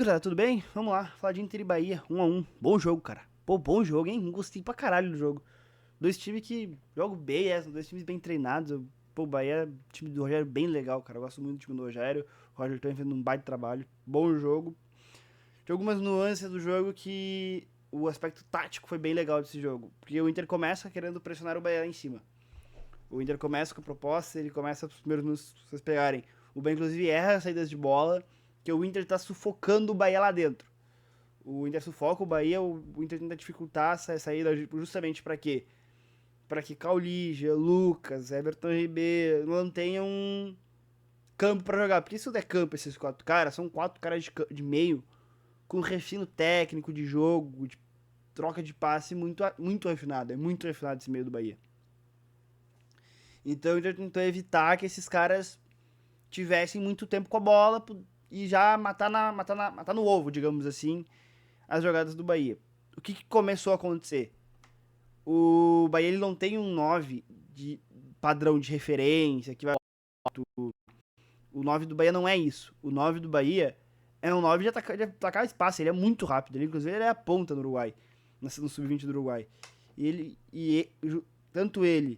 gurizada, tudo bem? Vamos lá, falar de Inter e Bahia, 1-1. Bom jogo, cara. Pô, bom jogo, hein? Gostei pra caralho do jogo. Dois times que jogam bem, dois times bem treinados. Pô, o Bahia, time do Rogério, bem legal, cara. Eu gosto muito do time do Rogério. O Rogério tá fazendo um baita trabalho. Bom jogo. Tem algumas nuances do jogo que o aspecto tático foi bem legal desse jogo. Porque o Inter começa querendo pressionar o Bahia lá em cima. O Inter começa com a proposta, ele começa os primeiros minutos, se vocês pegarem. O Bahia, inclusive, erra as saídas de bola, que o Inter tá sufocando o Bahia lá dentro. O Inter sufoca o Bahia, o Inter tenta dificultar essa saída justamente para quê? Para que Caulígia, Lucas, Everton Ribeiro não tenham um campo para jogar. Porque isso não é campo, esses quatro caras, são quatro caras de meio, com refino técnico de jogo, de troca de passe muito refinado. É muito refinado esse meio do Bahia. Então o Inter tentou evitar que esses caras tivessem muito tempo com a bola e já matar no ovo, digamos assim, as jogadas do Bahia. O que começou a acontecer? O Bahia ele não tem um 9 de padrão de referência que vai. O 9 do Bahia não é isso. O 9 do Bahia é um 9 de atacar espaço. Ele é muito rápido. Ele, inclusive, ele é a ponta no Uruguai, no sub-20 do Uruguai. Tanto ele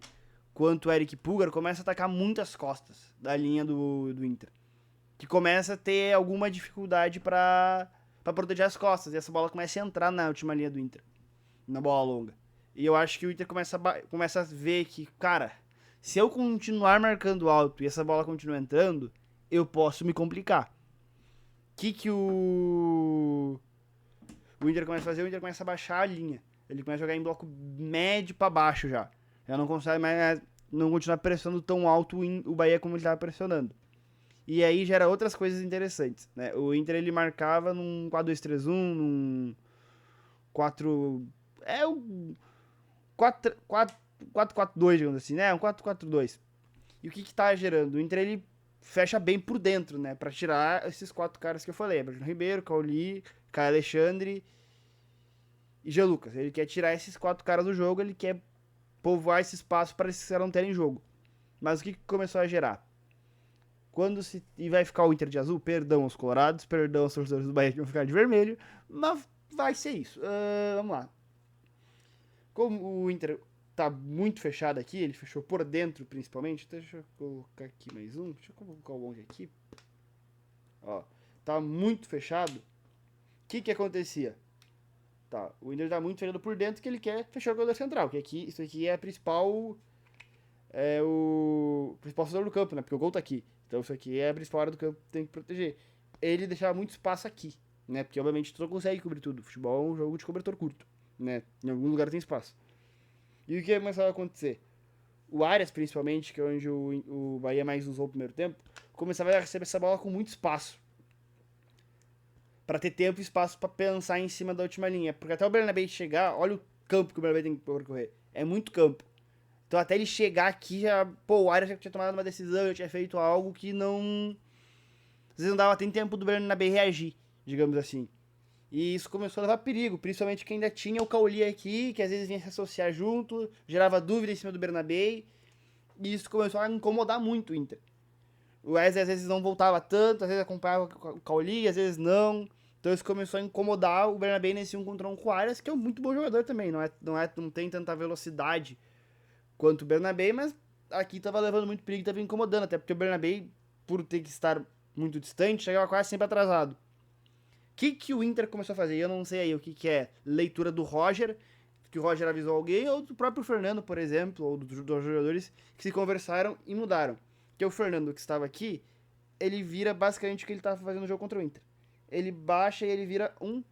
quanto o Eric Pulgar começa a atacar muitas costas da linha do Inter. Que começa a ter alguma dificuldade para proteger as costas. E essa bola começa a entrar na última linha do Inter, na bola longa. E eu acho que o Inter começa a ver que, cara, se eu continuar marcando alto e essa bola continuar entrando, eu posso me complicar. O que o Inter começa a fazer? O Inter começa a baixar a linha. Ele começa a jogar em bloco médio para baixo já. Já não consegue mais não continuar pressionando tão alto o Bahia como ele estava pressionando. E aí gera outras coisas interessantes, né? O Inter ele marcava num 4-2-3-1, num 4 é o 4-4-2, digamos assim, né? Um 4-4-2. E o que tá gerando? O Inter ele fecha bem por dentro, né? Pra tirar esses quatro caras que eu falei: Everton Ribeiro, Cauli, Caio Alexandre e Jean Lucas. Ele quer tirar esses quatro caras do jogo, ele quer povoar esse espaço para esses caras não terem jogo. Mas o que começou a gerar? E vai ficar o Inter de azul? Perdão aos colorados, perdão aos torcedores do Bahia que vão ficar de vermelho, mas vai ser isso. Vamos lá. Como o Inter tá muito fechado aqui, ele fechou por dentro principalmente. Deixa eu colocar aqui mais um. Deixa eu colocar o longe aqui. Ó, tá muito fechado. O que acontecia? Tá, o Inter tá muito fechado por dentro que ele quer fechar o goleiro central. Que aqui, isso aqui é a principal. É o principal setor do campo, né? Porque o gol tá aqui. Então isso aqui é a principal área do campo que tem que proteger. Ele deixava muito espaço aqui, né? Porque obviamente tu não consegue cobrir tudo. Futebol é um jogo de cobertor curto, né? Em algum lugar tem espaço. E o que começava a acontecer? O Arias, principalmente, que é onde o Bahia mais usou o primeiro tempo, começava a receber essa bola com muito espaço. Para ter tempo e espaço para pensar em cima da última linha. Porque até o Bernabé chegar, olha o campo que o Bernabé tem que percorrer. É muito campo. Então até ele chegar aqui, já, pô, o Arias já tinha tomado uma decisão, já tinha feito algo que não. Às vezes não dava nem tempo do Bernabé reagir, digamos assim. E isso começou a levar perigo, principalmente que ainda tinha o Cauli aqui, que às vezes vinha se associar junto, gerava dúvida em cima do Bernabé. E isso começou a incomodar muito o Inter. O Wesley às vezes não voltava tanto, às vezes acompanhava o Cauli, às vezes não. Então isso começou a incomodar o Bernabé nesse 1 contra 1 com o Arias, que é um muito bom jogador também. Não tem tanta velocidade quanto o Bernabé, mas aqui tava levando muito perigo e tava incomodando, até porque o Bernabé, por ter que estar muito distante, chegava quase sempre atrasado. O que o Inter começou a fazer? Eu não sei aí o que é leitura do Roger, que o Roger avisou alguém, ou do próprio Fernando, por exemplo, ou dos jogadores que se conversaram e mudaram. Que o Fernando, que estava aqui, ele vira basicamente o que ele estava fazendo no jogo contra o Inter. Ele baixa e ele vira um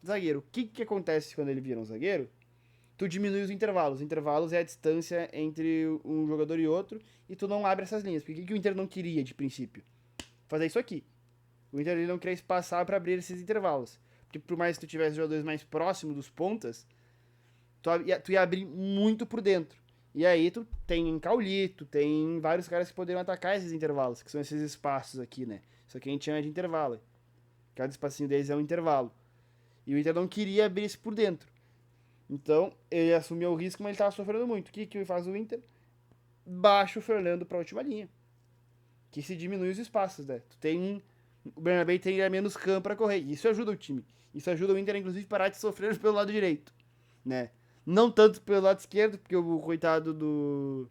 zagueiro. O que acontece quando ele vira um zagueiro? Tu diminui os intervalos. Os intervalos é a distância entre um jogador e outro, e tu não abre essas linhas. Porque o que o Inter não queria de princípio? Fazer isso aqui. O Inter ele não queria espaçar para abrir esses intervalos. Porque por mais que tu tivesse jogadores mais próximos dos pontas, tu ia abrir muito por dentro. E aí tu tem Cauli, tu tem vários caras que poderiam atacar esses intervalos, que são esses espaços aqui, né? Isso aqui a gente chama de intervalo. Cada espacinho deles é um intervalo. E o Inter não queria abrir isso por dentro. Então, ele assumiu o risco, mas ele estava sofrendo muito. O que faz o Inter? Baixa o Fernando para a última linha. Que se diminui os espaços, né? Tu tem o Bernabéu teria menos campo para correr. E isso ajuda o time. Isso ajuda o Inter, inclusive, a parar de sofrer pelo lado direito, né? Não tanto pelo lado esquerdo, porque o coitado do...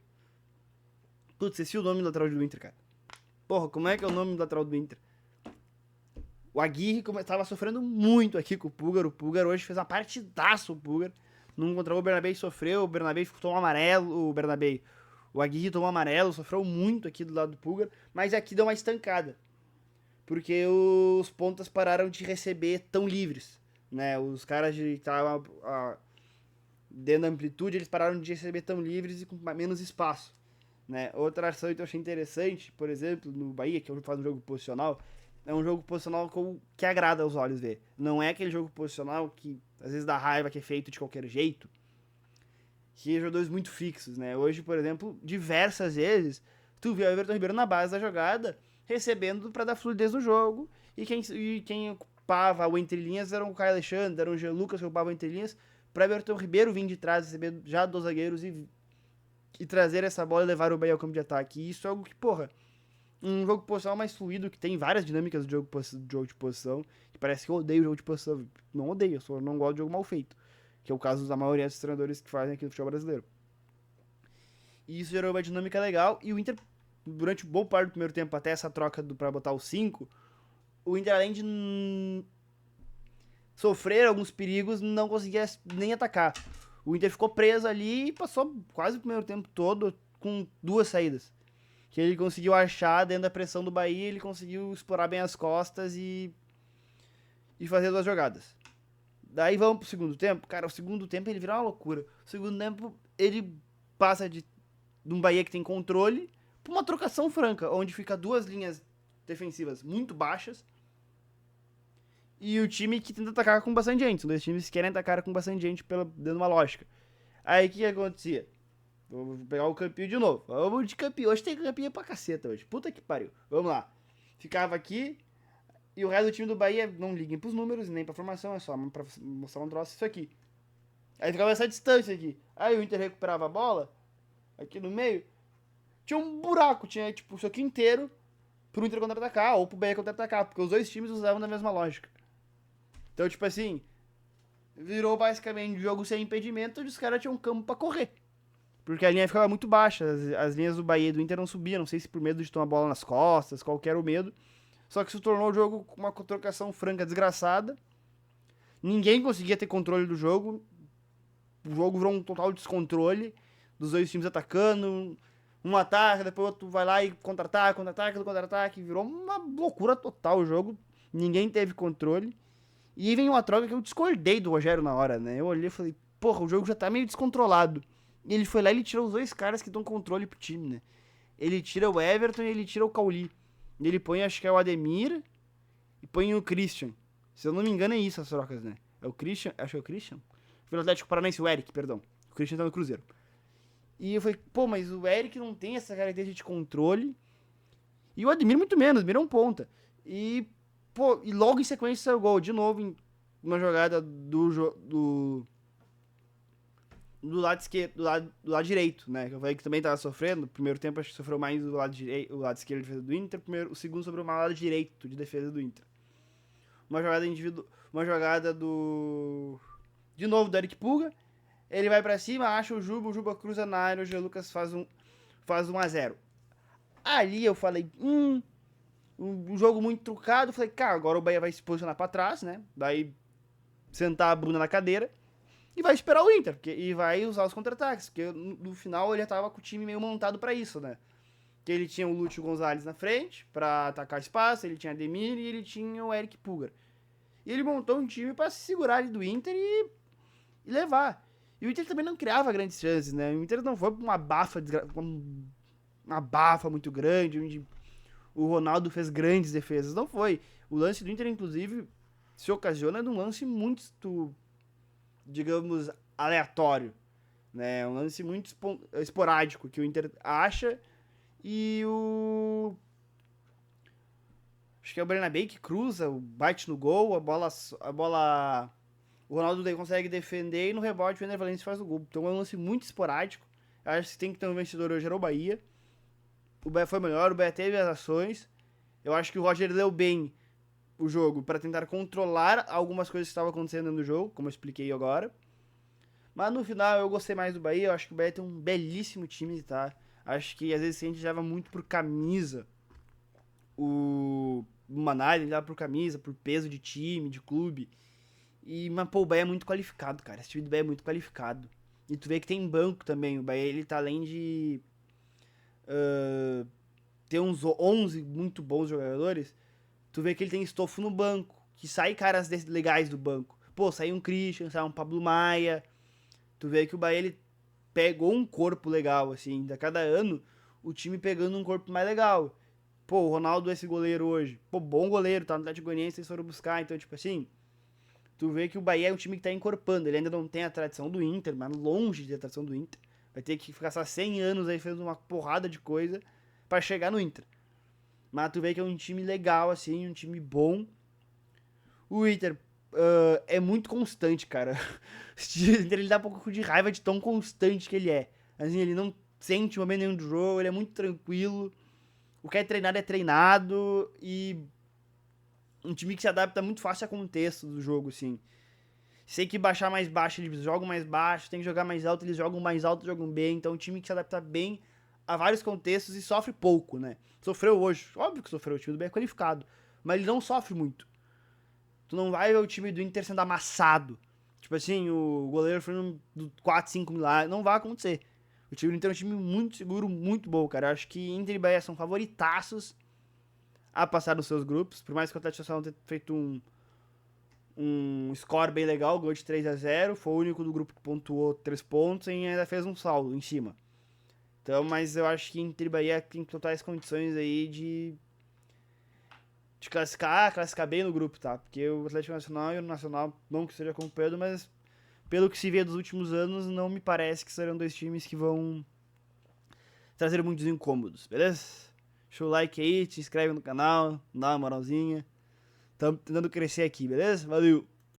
Putz, esqueci o nome do lateral do Inter, cara. Porra, como é que é o nome do lateral do Inter? O Aguirre tava sofrendo muito aqui com o Pulgar. O Pulgar hoje fez uma partidaça, o Pulgar. Não contra o Bernabéu sofreu, o Bernabéu tomou amarelo, o Bernabéu. O Aguirre tomou amarelo, sofreu muito aqui do lado do Pulgar, mas aqui deu uma estancada. Porque os pontas pararam de receber tão livres, né? Os caras de estavam dentro da amplitude, eles pararam de receber tão livres e com menos espaço, né? Outra ação que eu achei interessante, por exemplo, no Bahia, que eu faço um jogo posicional, é um jogo posicional que agrada aos olhos ver. Não é aquele jogo posicional que às vezes dá raiva, que é feito de qualquer jeito, que é jogadores muito fixos, né? Hoje, por exemplo, diversas vezes, tu vê o Everton Ribeiro na base da jogada, recebendo para dar fluidez no jogo, e quem ocupava o entre linhas era o Caio Alexandre, era o Jean Lucas que ocupava o entre linhas, para Everton Ribeiro vir de trás, receber já dos zagueiros e trazer essa bola e levar o Bahia ao campo de ataque. E isso é algo que, porra, um jogo de posição mais fluido, que tem várias dinâmicas do jogo de posição, que parece que eu odeio o jogo de posição. Não odeio, eu só não gosto de jogo mal feito, que é o caso da maioria dos treinadores que fazem aqui no futebol brasileiro. E isso gerou uma dinâmica legal, e o Inter, durante boa parte do primeiro tempo, até essa troca pra botar o 5, o Inter, além de sofrer alguns perigos, não conseguia nem atacar. O Inter ficou preso ali e passou quase o primeiro tempo todo com duas saídas. Que ele conseguiu achar dentro da pressão do Bahia, ele conseguiu explorar bem as costas e fazer duas jogadas. Daí vamos pro segundo tempo. Cara, o segundo tempo ele vira uma loucura. O segundo tempo ele passa de um Bahia que tem controle pra uma trocação franca, onde fica duas linhas defensivas muito baixas e o time que tenta atacar com bastante gente. São dois times que querem atacar com bastante gente dentro de uma lógica. Aí o que acontecia? Vou pegar o campinho de novo. Vamos de campinho. Hoje tem campinho pra caceta hoje. Puta que pariu. Vamos lá. Ficava aqui. E o resto do time do Bahia não liguem pros números, nem pra formação. É só pra mostrar um troço isso aqui. Aí ficava essa distância aqui. Aí o Inter recuperava a bola. Aqui no meio. Tinha um buraco. Tinha tipo isso aqui inteiro pro Inter contra-atacar. Ou pro Bahia contra-atacar. Porque os dois times usavam da mesma lógica. Então, tipo assim. Virou basicamente um jogo sem impedimento. Onde os caras tinham um campo pra correr. Porque a linha ficava muito baixa, as linhas do Bahia e do Inter não subiam, não sei se por medo de tomar a bola nas costas, qual que era o medo. Só que se tornou o jogo com uma trocação franca desgraçada. Ninguém conseguia ter controle do jogo. O jogo virou um total descontrole dos dois times atacando. Um ataca, depois o outro vai lá e contra-ataque. Virou uma loucura total o jogo. Ninguém teve controle. E aí vem uma troca que eu discordei do Rogério na hora, né? Eu olhei e falei, porra, o jogo já tá meio descontrolado. E ele foi lá e ele tirou os dois caras que dão controle pro time, né? Ele tira o Everton e ele tira o Cauli. E ele põe, acho que é o Ademir e põe o Christian. Se eu não me engano é isso as trocas, né? É o Christian, acho que é o Christian. Foi o Atlético Paranaense, o Eric, perdão. O Christian tá no Cruzeiro. E eu falei, pô, mas o Eric não tem essa característica de controle. E o Ademir muito menos, Ademir é um ponta. E, pô, e logo em sequência saiu o gol. De novo, em uma jogada do lado esquerdo, do lado direito, né? Que eu falei que também tava sofrendo. No primeiro tempo acho que sofreu mais do lado direito, o lado esquerdo de defesa do Inter, o segundo sobre o lado direito de defesa do Inter. Uma jogada individual, uma jogada de novo do Eric Pulga. Ele vai pra cima, acha o Juba cruza na área, o Jean Lucas faz 1-0. Ali eu falei, um jogo muito trucado, falei, cara, agora o Bahia vai se posicionar pra trás, né? Vai sentar a bunda na cadeira e vai esperar o Inter, e vai usar os contra-ataques, porque no final ele já tava com o time meio montado pra isso, né? Que ele tinha o Lúcio Gonzalez na frente pra atacar espaço, ele tinha Ademir e ele tinha o Eric Pulgar. E ele montou um time pra se segurar ali do Inter e levar. E o Inter também não criava grandes chances, né? O Inter não foi pra uma bafa muito grande, onde o Ronaldo fez grandes defesas. Não foi. O lance do Inter, inclusive, se ocasiona num lance muito, digamos, aleatório, né? Um lance muito esporádico, que o Inter acha e acho que é o Bernabéu que cruza, bate no gol, a bola o Ronaldo daí consegue defender e no rebote o Ener Valencia faz o gol. Então é um lance muito esporádico. Acho que tem que ter um vencedor hoje era o Bahia. O Bahia foi melhor, o Bahia teve as ações. Eu acho que o Roger leu bem o jogo para tentar controlar algumas coisas que estavam acontecendo no jogo, como eu expliquei agora. Mas no final eu gostei mais do Bahia, eu acho que o Bahia tem um belíssimo time, tá? Acho que às vezes a gente leva muito por camisa o Maná, ele leva por camisa, por peso de time, de clube. Mas, pô, o Bahia é muito qualificado, cara. Esse time do Bahia é muito qualificado. E tu vê que tem banco também. O Bahia, ele tá além de ter uns 11 muito bons jogadores, tu vê que ele tem estofo no banco, que sai caras legais do banco. Pô, sai um Christian, sai um Pablo Maia. Tu vê que o Bahia, ele pegou um corpo legal, assim. A cada ano, o time pegando um corpo mais legal. Pô, o Ronaldo é esse goleiro hoje. Pô, bom goleiro, tá no Atlético Goianiense, eles foram buscar. Então, tipo assim, tu vê que o Bahia é um time que tá encorpando. Ele ainda não tem a tradição do Inter, mas longe de ter a tradição do Inter. Vai ter que ficar só 100 anos aí fazendo uma porrada de coisa pra chegar no Inter. Mas tu vê que é um time legal, assim, um time bom. O Inter é muito constante, cara. O Inter ele dá um pouco de raiva de tão constante que ele é. Assim, ele não sente o momento nenhum do jogo, ele é muito tranquilo. O que é treinado é treinado e um time que se adapta muito fácil ao contexto do jogo, assim. Sei que baixar mais baixo, eles jogam mais baixo, tem que jogar mais alto, eles jogam mais alto, jogam bem. Então, é um time que se adapta bem a vários contextos e sofre pouco, né? Sofreu hoje, óbvio que sofreu, o time do bem é qualificado, mas ele não sofre muito. Tu não vai ver o time do Inter sendo amassado. Tipo assim, o goleiro foi um 4, 5 milagres, não vai acontecer. O time do Inter é um time muito seguro, muito bom, cara. Eu acho que Inter e Bahia são favoritaços a passar nos seus grupos, por mais que o Atlético Nacional tenha feito um score bem legal, gol de 3-0, foi o único do grupo que pontuou 3 pontos e ainda fez um saldo em cima. Então, mas eu acho que Inter e Bahia tem totais condições aí de classificar bem no grupo, tá? Porque o Atlético Nacional e o Nacional, não que esteja acompanhando, mas pelo que se vê dos últimos anos, não me parece que serão dois times que vão trazer muitos incômodos, beleza? Deixa o like aí, te inscreve no canal, dá uma moralzinha. Estamos tentando crescer aqui, beleza? Valeu!